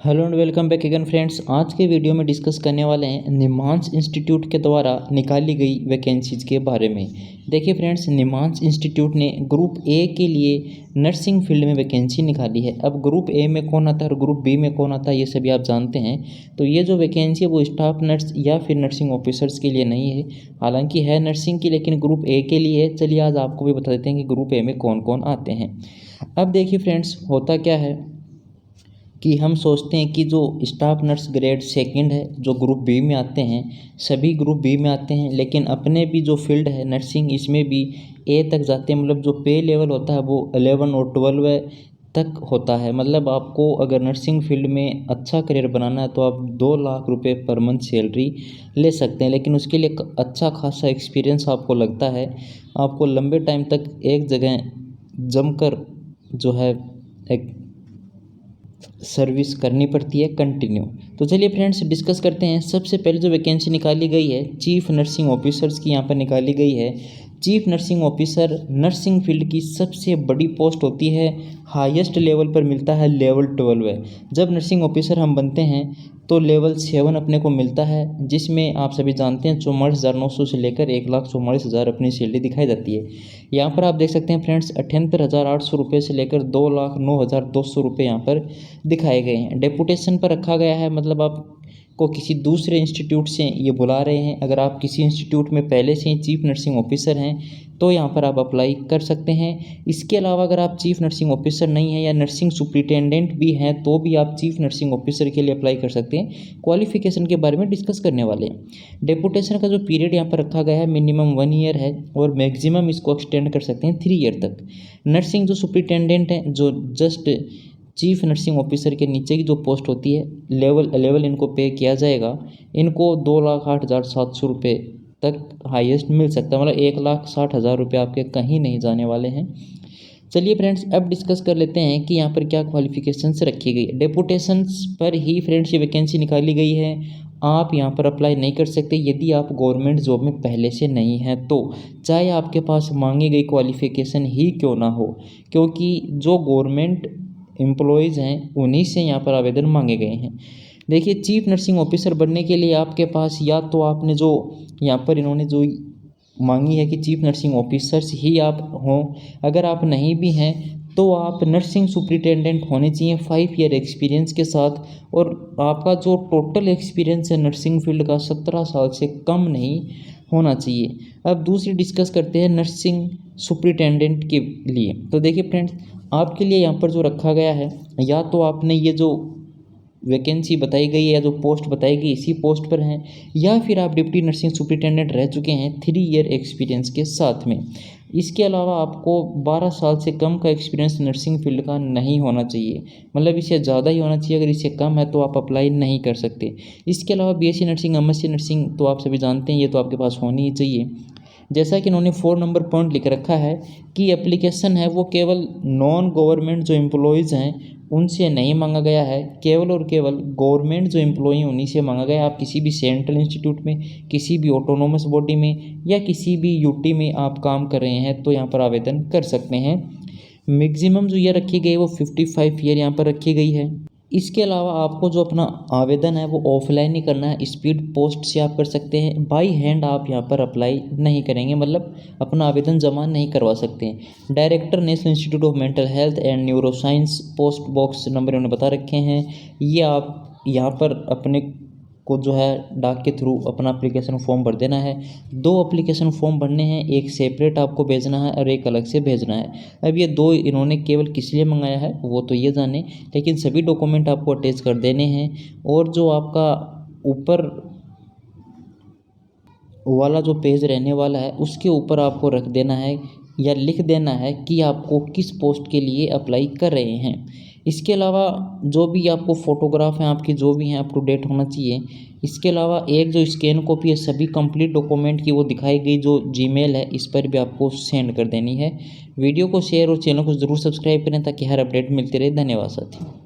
Hello and welcome back again friends. आज के video में डिस्कस करने वाले हैं निमांस इंस्टीट्यूट के द्वारा निकाली गई वैकेंसीज के बारे में। देखिए फ्रेंड्स, निमांस इंस्टीट्यूट ने ग्रुप ए के लिए नर्सिंग फील्ड में वैकेंसी निकाली है। अब ग्रुप ए में कौन आता है और ग्रुप बी में कौन आता है ये सभी आप जानते हैं। तो ये जो वैकेंसी है वो स्टाफ नर्स या फिर नर्सिंग ऑफिसर्स के लिए नहीं है, हालांकि है नर्सिंग की, लेकिन ग्रुप ए के लिए है। चलिए आज आपको भी बता देते हैं कि ग्रुप ए में कौन कौन आते हैं। अब देखिए फ्रेंड्स, होता क्या है कि हम सोचते हैं कि जो स्टाफ नर्स ग्रेड सेकंड है जो ग्रुप बी में आते हैं, सभी ग्रुप बी में आते हैं, लेकिन अपने भी जो फील्ड है नर्सिंग इसमें भी ए तक जाते हैं। मतलब जो पे लेवल होता है वो 11 और 12 तक होता है। मतलब आपको अगर नर्सिंग फील्ड में अच्छा करियर बनाना है तो आप 2 लाख रुपए पर मंथ सैलरी ले सकते हैं, लेकिन उसके लिए अच्छा खासा एक्सपीरियंस आपको लगता है। आपको लंबे टाइम तक एक जगह जमकर जो है एक सर्विस करनी पड़ती है कंटिन्यू। तो चलिए फ्रेंड्स डिस्कस करते हैं। सबसे पहले जो वैकेंसी निकाली गई है चीफ नर्सिंग ऑफिसर्स की यहाँ पर निकाली गई है। Chief nursing officer nursing field की सबसे बड़ी पोस्ट होती है, हाईएस्ट लेवल पर मिलता है लेवल 12 है। जब नर्सिंग ऑफिसर हम बनते हैं तो लेवल 7 अपने को मिलता है, जिसमें आप सभी जानते हैं 44,900 से लेकर 1,44,000 अपनी सैलरी दिखाई जाती है। यहाँ पर आप देख सकते हैं फ्रेंड्स 78,800 रुपये से लेकर 2,09,200 रुपये यहाँ पर दिखाए गए हैं। डेपुटेशन पर रखा गया है, मतलब आप को किसी दूसरे इंस्टीट्यूट से ये बुला रहे हैं। अगर आप किसी इंस्टीट्यूट में पहले से ही चीफ नर्सिंग ऑफिसर हैं तो यहाँ पर आप अप्लाई कर सकते हैं। इसके अलावा अगर आप चीफ नर्सिंग ऑफिसर नहीं हैं या नर्सिंग सुप्रिटेंडेंट भी हैं तो भी आप चीफ नर्सिंग ऑफिसर के लिए अप्लाई कर सकते हैं। क्वालिफिकेशन के बारे में डिस्कस करने वाले हैं। डेपुटेशन का जो पीरियड यहाँ पर रखा गया है मिनिमम 1 ईयर है और मैक्सिमम इसको एक्सटेंड कर सकते हैं 3 ईयर तक। नर्सिंग जो सुप्रिटेंडेंट हैं, जो जस्ट चीफ नर्सिंग ऑफिसर के नीचे की जो पोस्ट होती है, लेवल इनको पे किया जाएगा। इनको 2,08,700 रुपये तक हाईएस्ट मिल सकता है, मतलब 1,60,000 रुपये आपके कहीं नहीं जाने वाले हैं। चलिए फ्रेंड्स अब डिस्कस कर लेते हैं कि यहाँ पर क्या क्वालिफिकेशंस रखी गई है। डेपुटेशंस पर ही फ्रेंड्स ये वैकेंसी निकाली गई है। आप यहाँ पर अप्लाई नहीं कर सकते यदि आप गवर्नमेंट जॉब में पहले से नहीं हैं तो, चाहे आपके पास मांगी गई क्वालिफिकेशन ही क्यों ना हो, क्योंकि जो गवर्नमेंट एम्प्लॉयज़ हैं उन्हीं से यहाँ पर आवेदन मांगे गए हैं। देखिए, चीफ नर्सिंग ऑफिसर बनने के लिए आपके पास या तो आपने जो यहाँ पर इन्होंने जो मांगी है कि चीफ नर्सिंग ऑफिसर्स ही आप हों, अगर आप नहीं भी हैं तो आप नर्सिंग सुप्रिटेंडेंट होने चाहिए 5 ईयर एक्सपीरियंस के साथ, और आपका जो टोटल एक्सपीरियंस है नर्सिंग फील्ड का 17 साल से कम नहीं होना चाहिए। अब दूसरी डिस्कस करते हैं नर्सिंग सुप्रिटेंडेंट के लिए। तो देखिए फ्रेंड्स, आपके लिए यहाँ पर जो रखा गया है, या तो आपने ये जो वैकेंसी बताई गई है या जो पोस्ट बताई गई इसी पोस्ट पर हैं, या फिर आप डिप्टी नर्सिंग सुप्रिटेंडेंट रह चुके हैं 3 ईयर एक्सपीरियंस के साथ में। इसके अलावा आपको 12 साल से कम का एक्सपीरियंस नर्सिंग फील्ड का नहीं होना चाहिए, मतलब इससे ज़्यादा ही होना चाहिए। अगर इससे कम है तो आप अप्लाई नहीं कर सकते। इसके अलावा बीएससी नर्सिंग, एमएससी नर्सिंग तो आप सभी जानते हैं ये तो आपके पास होनी ही चाहिए। जैसा कि इन्होंने 4 नंबर पॉइंट लिख रखा है कि एप्लीकेशन है वो केवल नॉन गवर्नमेंट जो एम्प्लॉयज़ हैं उनसे नहीं मांगा गया है, केवल और केवल गवर्नमेंट जो एम्प्लॉई हैं उन्हीं से मांगा गया है। आप किसी भी सेंट्रल इंस्टीट्यूट में, किसी भी ऑटोनोमस बॉडी में या किसी भी यूटी में आप काम कर रहे हैं तो यहाँ पर आवेदन कर सकते हैं। मैक्सिमम जो ये रखी गई है वो 55 ईयर यहाँ पर रखी गई है। इसके अलावा आपको जो अपना आवेदन है वो ऑफलाइन ही करना है, स्पीड पोस्ट से आप कर सकते हैं। बाय हैंड आप यहाँ पर अप्लाई नहीं करेंगे, मतलब अपना आवेदन जमा नहीं करवा सकते हैं। Director national institute of mental health and neuro science, post box number उन्होंने बता रखे हैं। ये आप यहाँ पर अपने को जो है डाक के थ्रू अपना एप्लीकेशन फॉर्म भर देना है। 2 एप्लीकेशन फॉर्म भरने हैं, एक सेपरेट आपको भेजना है और एक अलग से भेजना है। अब ये 2 इन्होंने केवल किस लिए मंगाया है वो तो ये जाने, लेकिन सभी डॉक्यूमेंट आपको अटैच कर देने हैं। और जो आपका ऊपर वाला जो पेज रहने वाला है उसके ऊपर आपको रख देना है या लिख देना है कि आपको किस पोस्ट के लिए अप्लाई कर रहे हैं। इसके अलावा जो भी आपको फ़ोटोग्राफ हैं आपकी जो भी हैं अप टू डेट होना चाहिए। इसके अलावा एक जो स्कैन कॉपी है सभी कंप्लीट डॉक्यूमेंट की वो दिखाई गई जो जीमेल है इस पर भी आपको सेंड कर देनी है। वीडियो को शेयर और चैनल को ज़रूर सब्सक्राइब करें ताकि हर अपडेट मिलती रहे। धन्यवाद साथियों।